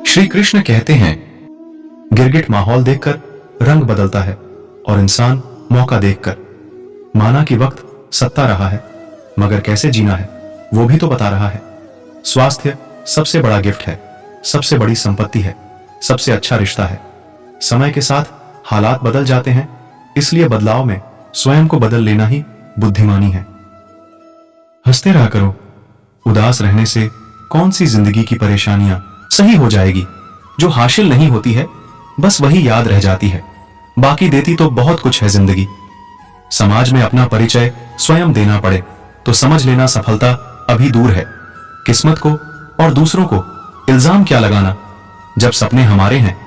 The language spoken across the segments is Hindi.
श्री कृष्ण कहते हैं, गिरगिट माहौल देखकर रंग बदलता है और इंसान मौका देखकर। माना कि वक्त सत्ता रहा है, मगर कैसे जीना है वो भी तो बता रहा है। स्वास्थ्य सबसे बड़ा गिफ्ट है, सबसे बड़ी संपत्ति है, सबसे अच्छा रिश्ता है। समय के साथ हालात बदल जाते हैं, इसलिए बदलाव में स्वयं को बदल लेना ही बुद्धिमानी है। हंसते रहा करो, उदास रहने से कौन सी जिंदगी की परेशानियां सही हो जाएगी। जो हासिल नहीं होती है बस वही याद रह जाती है, बाकी देती तो बहुत कुछ है जिंदगी। समाज में अपना परिचय स्वयं देना पड़े तो समझ लेना सफलता अभी दूर है। किस्मत को और दूसरों को इल्जाम क्या लगाना, जब सपने हमारे हैं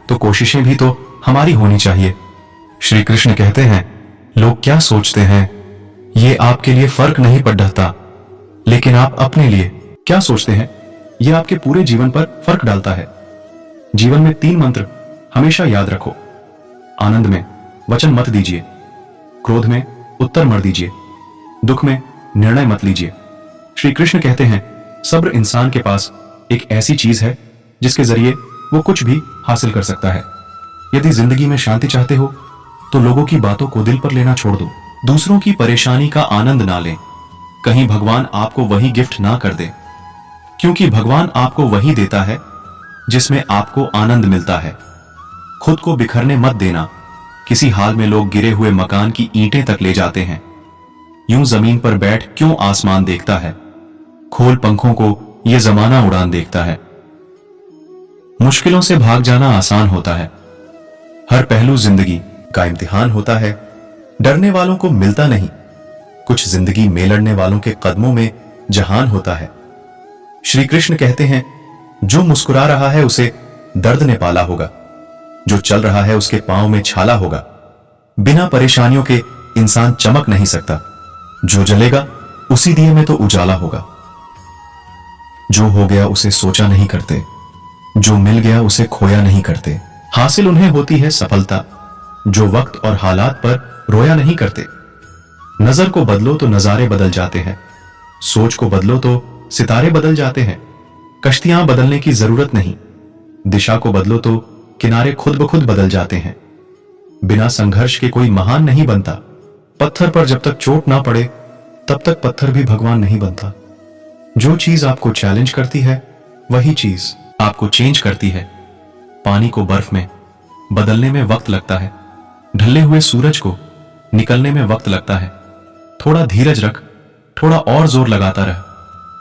तो कोशिशें भी तो हमारी होनी चाहिए। श्री कृष्ण कहते हैं, लोग क्या सोचते हैं ये आपके लिए फर्क नहीं पड़ता, लेकिन आप अपने लिए क्या सोचते हैं यह आपके पूरे जीवन पर फर्क डालता है। जीवन में 3 मंत्र हमेशा याद रखो। आनंद में वचन मत दीजिए, क्रोध में उत्तर मत दीजिए, दुख में निर्णय मत लीजिए। श्री कृष्ण कहते हैं, सब्र इंसान के पास एक ऐसी चीज है जिसके जरिए वो कुछ भी हासिल कर सकता है। यदि जिंदगी में शांति चाहते हो तो लोगों की बातों को दिल पर लेना छोड़ दो, दूसरों की परेशानी का आनंद ना लें। कहीं भगवान आपको वही गिफ्ट ना कर दे, क्योंकि भगवान आपको वही देता है जिसमें आपको आनंद मिलता है। खुद को बिखरने मत देना। किसी हाल में लोग गिरे हुए मकान की ईंटें तक ले जाते हैं। यूं जमीन पर बैठ क्यों आसमान देखता है, खोल पंखों को यह जमाना उड़ान देखता है। मुश्किलों से भाग जाना आसान होता है, हर पहलू जिंदगी का इम्तिहान होता है। डरने वालों को मिलता नहीं, कुछ जिंदगी में लड़ने वालों के कदमों में जहान होता है। श्री कृष्ण कहते हैं, जो मुस्कुरा रहा है उसे दर्द ने पाला होगा, जो चल रहा है उसके पांव में छाला होगा। बिना परेशानियों के इंसान चमक नहीं सकता, जो जलेगा उसी दिए में तो उजाला होगा। जो हो गया उसे सोचा नहीं करते, जो मिल गया उसे खोया नहीं करते। हासिल उन्हें होती है सफलता जो वक्त और हालात पर रोया नहीं करते। नजर को बदलो तो नजारे बदल जाते हैं, सोच को बदलो तो सितारे बदल जाते हैं। कश्तियां बदलने की जरूरत नहीं, दिशा को बदलो तो किनारे खुद ब खुद बदल जाते हैं। बिना संघर्ष के कोई महान नहीं बनता। पत्थर पर जब तक चोट ना पड़े तब तक पत्थर भी भगवान नहीं बनता। जो चीज आपको चैलेंज करती है वही चीज आपको चेंज करती है। पानी को बर्फ में बदलने में वक्त लगता है, ढले हुए सूरज को निकलने में वक्त लगता है। थोड़ा धीरज रख, थोड़ा और जोर लगाता रह।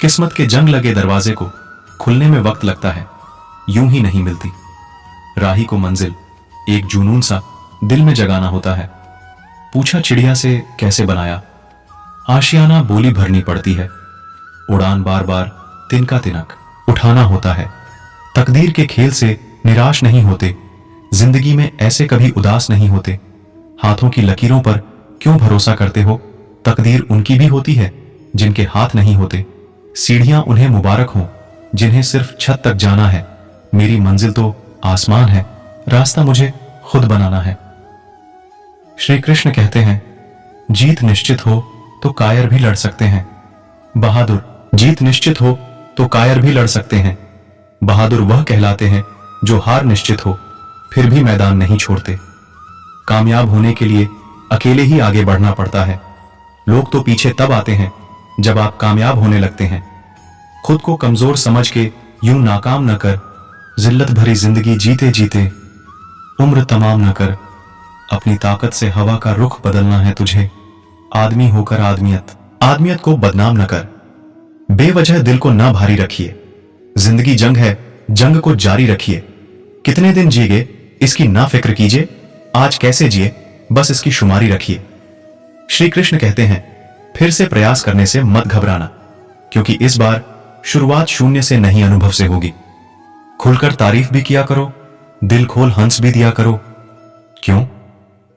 किस्मत के जंग लगे दरवाजे को खुलने में वक्त लगता है, यूं ही नहीं मिलती। राही को मंजिल एक जुनून सा दिल में जगाना होता है। पूछा चिड़िया से कैसे बनाया, आशियाना बोली भरनी पड़ती है। उड़ान बार बार तिनका तिनक उठाना होता है। तकदीर के खेल से निराश नहीं होते, जिंदगी में ऐसे कभी उदास नहीं होते। हाथों की लकीरों पर क्यों भरोसा करते हो, तकदीर उनकी भी होती है जिनके हाथ नहीं होते। सीढ़ियां उन्हें मुबारक हों जिन्हें सिर्फ छत तक जाना है। मेरी मंजिल तो आसमान है, रास्ता मुझे खुद बनाना है। श्री कृष्ण कहते हैं, जीत निश्चित हो तो कायर भी लड़ सकते हैं। बहादुर जीत निश्चित हो तो कायर भी लड़ सकते हैं। बहादुर वह कहलाते हैं जो हार निश्चित हो फिर भी मैदान नहीं छोड़ते। कामयाब होने के लिए अकेले ही आगे बढ़ना पड़ता है। लोग तो पीछे तब आते हैं जब आप कामयाब होने लगते हैं। खुद को कमजोर समझ के यूं नाकाम न कर, जिल्लत भरी जिंदगी जीते जीते उम्र तमाम न कर। अपनी ताकत से हवा का रुख बदलना है तुझे, आदमी होकर आदमियत को बदनाम न कर। बेवजह दिल को ना भारी रखिए, जिंदगी जंग है, जंग को जारी रखिए। कितने दिन जीगे इसकी ना फिक्र कीजिए, आज कैसे जिए बस इसकी शुमारी रखिए। श्री कृष्ण कहते हैं, फिर से प्रयास करने से मत घबराना, क्योंकि इस बार शुरुआत शून्य से नहीं अनुभव से होगी। खुलकर तारीफ भी किया करो, दिल खोल हंस भी दिया करो। क्यों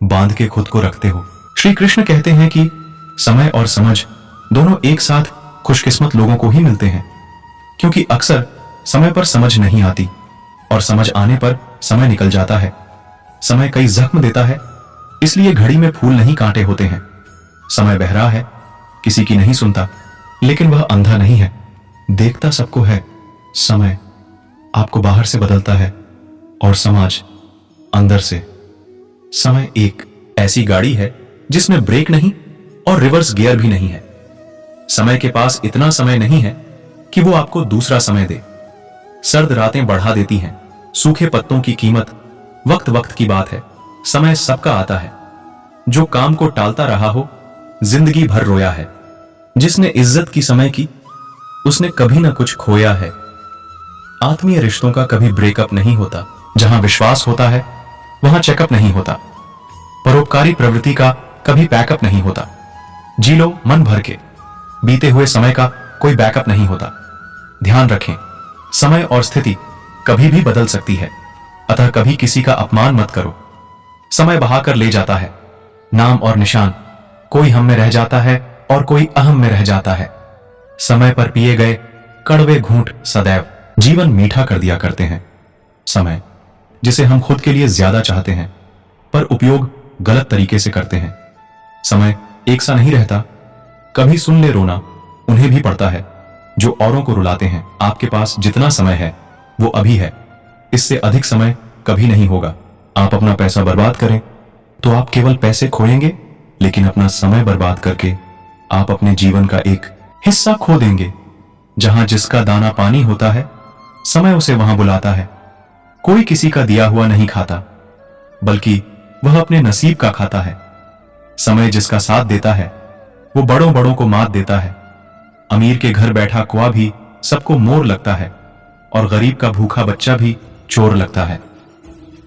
बांध के खुद को रखते हो। श्री कृष्ण कहते हैं कि समय और समझ दोनों एक साथ खुशकिस्मत लोगों को ही मिलते हैं, क्योंकि अक्सर समय पर समझ नहीं आती और समझ आने पर समय निकल जाता है। समय कई जख्म देता है, इसलिए घड़ी में फूल नहीं कांटे होते हैं। समय बहरा है, किसी की नहीं सुनता, लेकिन वह अंधा नहीं है। देखता सबको है, समय आपको बाहर से बदलता है और समाज अंदर से। समय एक ऐसी गाड़ी है जिसमें ब्रेक नहीं और रिवर्स गियर भी नहीं है। समय के पास इतना समय नहीं है कि वो आपको दूसरा समय दे। सर्द रातें बढ़ा देती हैं, सूखे पत्तों की कीमत वक्त वक्त की बात है। समय सबका आता है। जो काम को टालता रहा हो, जिंदगी भर रोया है। जिसने इज्जत की समय की, उसने कभी ना कुछ खोया है। आत्मीय रिश्तों का कभी ब्रेकअप नहीं होता। जहां विश्वास होता है वहां चेकअप नहीं होता। परोपकारी प्रवृत्ति का कभी पैकअप नहीं होता। जी लो मन भर के, बीते हुए समय का कोई बैकअप नहीं होता। ध्यान रखें, समय और स्थिति कभी भी बदल सकती है, अतः कभी किसी का अपमान मत करो। समय बहाकर ले जाता है नाम और निशान, कोई हम में रह जाता है और कोई अहम में रह जाता है। समय पर पिए गए कड़वे घूंट सदैव जीवन मीठा कर दिया करते हैं। समय जिसे हम खुद के लिए ज्यादा चाहते हैं पर उपयोग गलत तरीके से करते हैं। समय एक सा नहीं रहता। कभी सुन ले रोना उन्हें भी पड़ता है जो औरों को रुलाते हैं। आपके पास जितना समय है वो अभी है, इससे अधिक समय कभी नहीं होगा। आप अपना पैसा बर्बाद करें तो आप केवल पैसे खोएंगे, लेकिन अपना समय बर्बाद करके आप अपने जीवन का एक हिस्सा खो देंगे। जहां जिसका दाना पानी होता है, समय उसे वहां बुलाता है। कोई किसी का दिया हुआ नहीं खाता, बल्कि वह अपने नसीब का खाता है। समय जिसका साथ देता है वो बड़ों बड़ों को मात देता है। अमीर के घर बैठा कुआं भी सबको मोर लगता है और गरीब का भूखा बच्चा भी चोर लगता है।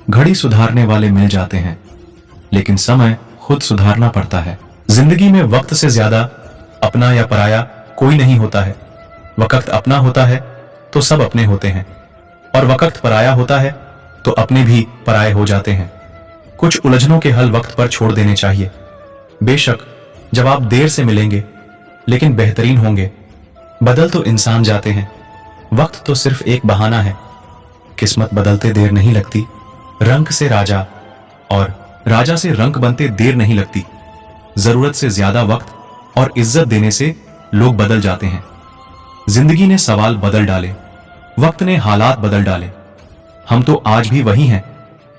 घड़ी सुधारने वाले मिल जाते हैं, लेकिन समय खुद सुधारना पड़ता है। जिंदगी में वक्त से ज्यादा अपना या पराया कोई नहीं होता है। वक्त अपना होता है तो सब अपने होते हैं, और वक्त पराया होता है तो अपने भी पराये हो जाते हैं। कुछ उलझनों के हल वक्त पर छोड़ देने चाहिए। बेशक जब आप देर से मिलेंगे, लेकिन बेहतरीन होंगे। बदल तो इंसान जाते हैं, वक्त तो सिर्फ एक बहाना है। किस्मत बदलते देर नहीं लगती। रंग से राजा और राजा से रंग बनते देर नहीं लगती। जरूरत से ज्यादा वक्त और इज्जत देने से लोग बदल जाते हैं। जिंदगी ने सवाल बदल डाले, वक्त ने हालात बदल डाले। हम तो आज भी वही हैं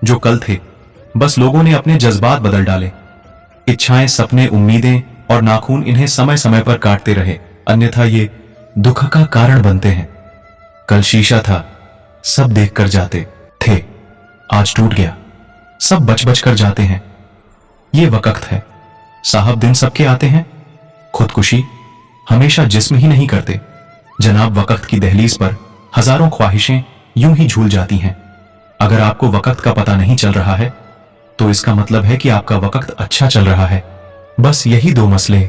जो कल थे, बस लोगों ने अपने जज्बात बदल डाले। इच्छाएं, सपने, उम्मीदें और नाखून इन्हें समय समय पर काटते रहे, अन्यथा ये दुख का कारण बनते हैं। कल शीशा था, सब देख कर जाते थे, आज टूट गया, सब बच बच कर जाते हैं। ये वक्त है साहब, दिन सबके आते हैं। खुदकुशी हमेशा जिस्म ही नहीं करते जनाब। वक्त की दहलीज पर हजारों ख्वाहिशें यूं ही झूल जाती हैं। अगर आपको वक्त का पता नहीं चल रहा है तो इसका मतलब है कि आपका वक्त अच्छा चल रहा है। बस यही दो मसले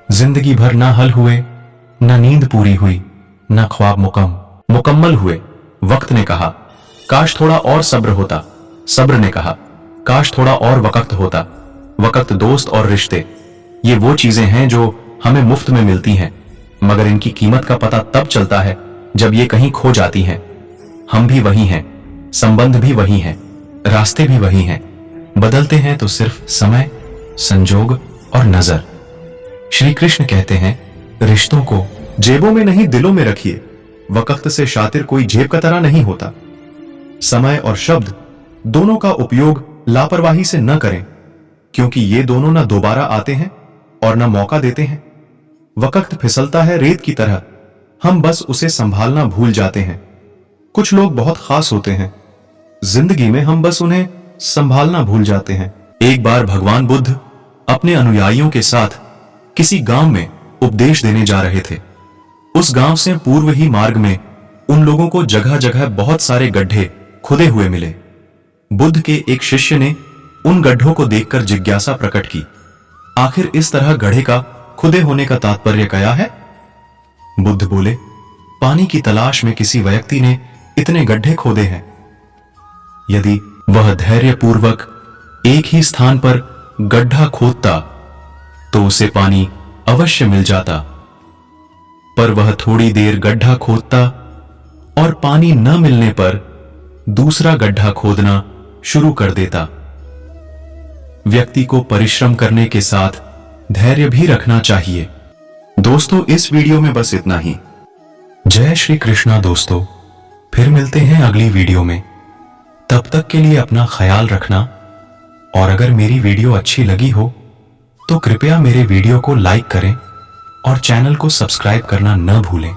जिंदगी भर ना हल हुए, ना नींद पूरी हुई, ना ख्वाब मुकम्मल हुए। वक्त ने कहा काश थोड़ा और सब्र होता। सब्र ने कहा काश थोड़ा और वक्त होता। वक्त, दोस्त और रिश्ते, ये वो चीजें हैं जो हमें मुफ्त में मिलती हैं, मगर इनकी कीमत का पता तब चलता है जब ये कहीं खो जाती हैं। हम भी वही हैं, संबंध भी वही हैं, रास्ते भी वही हैं। बदलते हैं तो सिर्फ समय, संजोग और नजर। श्री कृष्ण कहते हैं, रिश्तों को जेबों में नहीं दिलों में रखिए। वक्त से शातिर कोई जेब का तरह नहीं होता। समय और शब्द दोनों का उपयोग लापरवाही से न करें, क्योंकि ये दोनों ना दोबारा आते हैं और ना मौका देते हैं। वक्त फिसलता है रेत की तरह, हम बस उसे संभालना भूल जाते हैं। कुछ लोग बहुत खास होते हैं, जिंदगी में हम बस उन्हें संभालना भूल जाते हैं। एक बार भगवान बुद्ध अपने अनुयायियों के साथ किसी गांव में उपदेश देने जा रहे थे। उस गांव से पूर्व ही मार्ग में उन लोगों को जगह जगह बहुत सारे गड्ढे खुदे हुए मिले। बुद्ध के एक शिष्य ने उन गड्ढों को देखकर जिज्ञासा प्रकट की, आखिर इस तरह गड्ढे का खुदे होने का तात्पर्य क्या है? बुद्ध बोले, पानी की तलाश में किसी व्यक्ति ने इतने गड्ढे खोदे हैं। यदि वह धैर्यपूर्वक एक ही स्थान पर गड्ढा खोदता तो उसे पानी अवश्य मिल जाता, पर वह थोड़ी देर गड्ढा खोदता और पानी न मिलने पर दूसरा गड्ढा खोदना शुरू कर देता। व्यक्ति को परिश्रम करने के साथ धैर्य भी रखना चाहिए। दोस्तों, इस वीडियो में बस इतना ही। जय श्री कृष्णा दोस्तों, फिर मिलते हैं अगली वीडियो में। तब तक के लिए अपना ख्याल रखना, और अगर मेरी वीडियो अच्छी लगी हो तो कृपया मेरे वीडियो को लाइक करें और चैनल को सब्सक्राइब करना न भूलें।